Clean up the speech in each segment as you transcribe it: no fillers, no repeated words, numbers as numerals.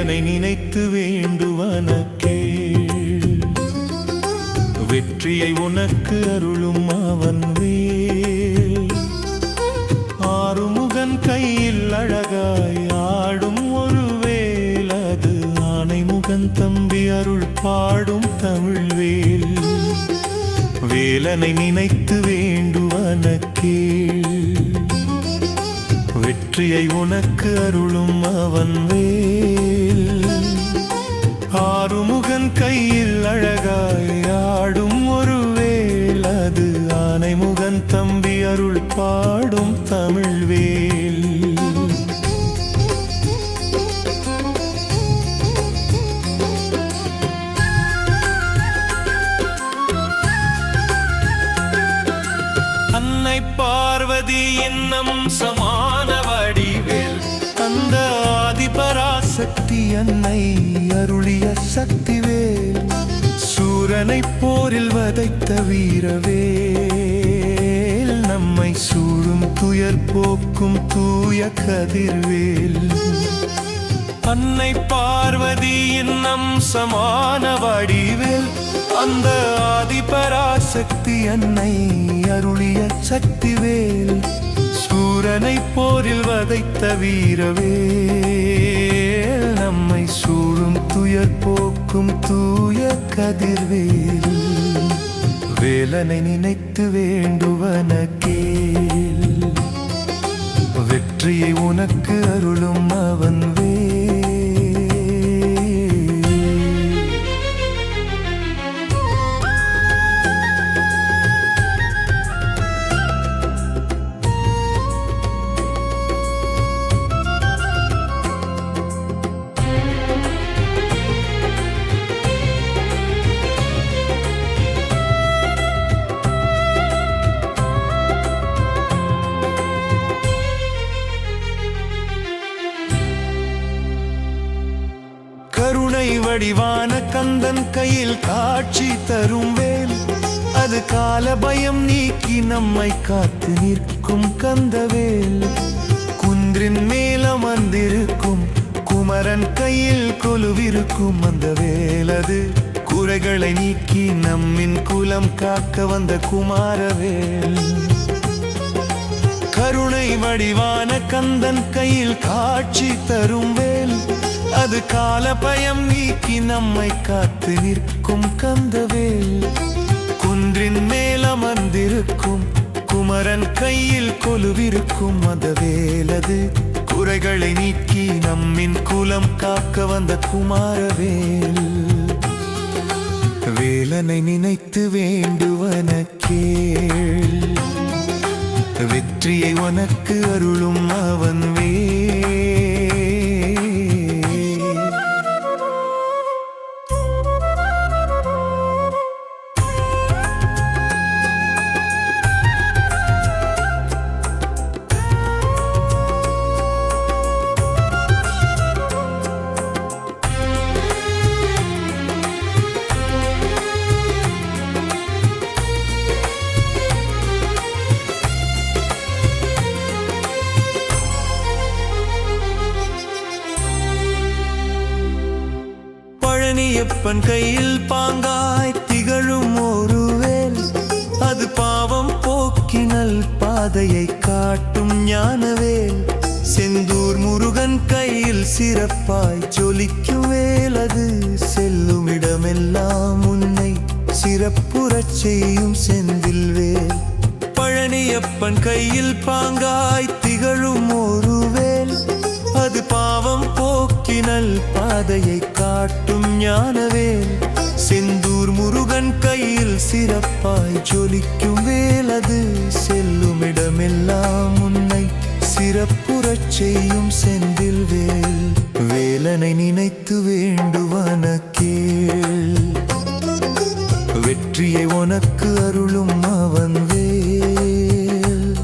வேலனை நினைத்து வேண்டுவன கேள். வெற்றியை உனக்கு அருளும் அவன் வேல். ஆறுமுகன் கையில் அழகாய் ஆடும் ஒரு வேல். அது ஆனைமுகன் தம்பி அருள் பாடும் தமிழ் வேல். வேலனை நினைத்து வேண்டுவன கேள். வெற்றியை உனக்கு அருளும் அவன் வேல். ஆறுமுகன் கையில் அழகாய் ஆடும் ஒரு வேல். அது ஆனைமுகன் தம்பி அருள் பாடும் தமிழ் வேல். அன்னை பார்வதி என்னும் சமான வடிவேல். அந்த ஆதிபராசக்தி அன்னை அருளிய சக்திவேல். சூரனை போரில் வதைத்த வீரவேல். நம்மை சூழும் துயர் போக்கும் தூய கதிர்வேல். அன்னை பார்வதி என்னும் சமான வடிவேல். அந்த ஆதிபராசக்தி அன்னை அருளிய சக்திவேல். சூரனை போரில் வதைத்த வீரவேல். நம்மை சூழும் துயர் போக்கும் தூய கதிர்வேல். வேலனை நினைத்து வேண்டுவன கேள். வெற்றியை உனக்கு அருளும் அவன் வேல். கருணை வடிவான கந்தன் கையில் காட்சி தரும் வேல். அது கால பயம் நீக்கி நம்மை காத்து நிற்கும் கந்தவேல். குன்றின் மேல் அமர்ந்திருக்கும் குமரன் கையில் கொலுவிருக்கும் அந்த வேல். அது குறைகளை நீக்கி நம்மின் குலம் காக்க வந்த குமாரவேல். கருணை வடிவான கந்தன் கையில் காட்சி தரும் வேல். அது கால பயம் நீக்கி நம்மை காத்து நிற்கும் கந்தவேல். குன்றின் மேல் அமர்ந்திருக்கும் குமரன் கையில் கொலுவிருக்கும் அந்த வேல். அது குறைகளை நீக்கி நம்மின் குலம் காக்க வந்த குமாரவேல். வேலனை நினைத்து வேண்டுவன கேள். வெற்றியை உனக்கு அருளும் அவன் வேல். பழனியப்பன் கையில் பாங்காய் திகழும் ஒரு வேல். அது பாவம் போக்கினல் பாதையை காட்டும் ஞானவேல். செந்தூர் முருகன் கையில் சிறப்பாய் ஜொலிக்கும் வேல். அது செல்லுமிடமெல்லாம் உன்னை சிறப்புறச் செய்யும் செந்தில் வேல். பழனியப்பன் கையில் பாங்காய் திகழும் ஒரு வேல். அது பாவம் போக்கினல் பாதையை காட்டும் ஞானவேல். செந்தூர் முருகன் கையில் சிறப்பாய் ஜொலிக்கும் வேல். அது செல்லுமிடமெல்லாம் உன்னை சிறப்புறச் செய்யும் செந்தில் வேல். வேலனை நினைத்து வேண்டுவன கேள். வெற்றியை உனக்கு அருளும் அவன் வேல்.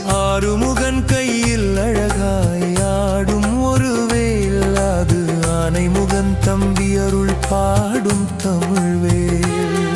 ஆறுமுகன் கையில் அழகாய் ஆடும் ஒரு வேல். அது ஆனைமுகன் தம்பி அருள் பாடும் தமிழ் வேல்.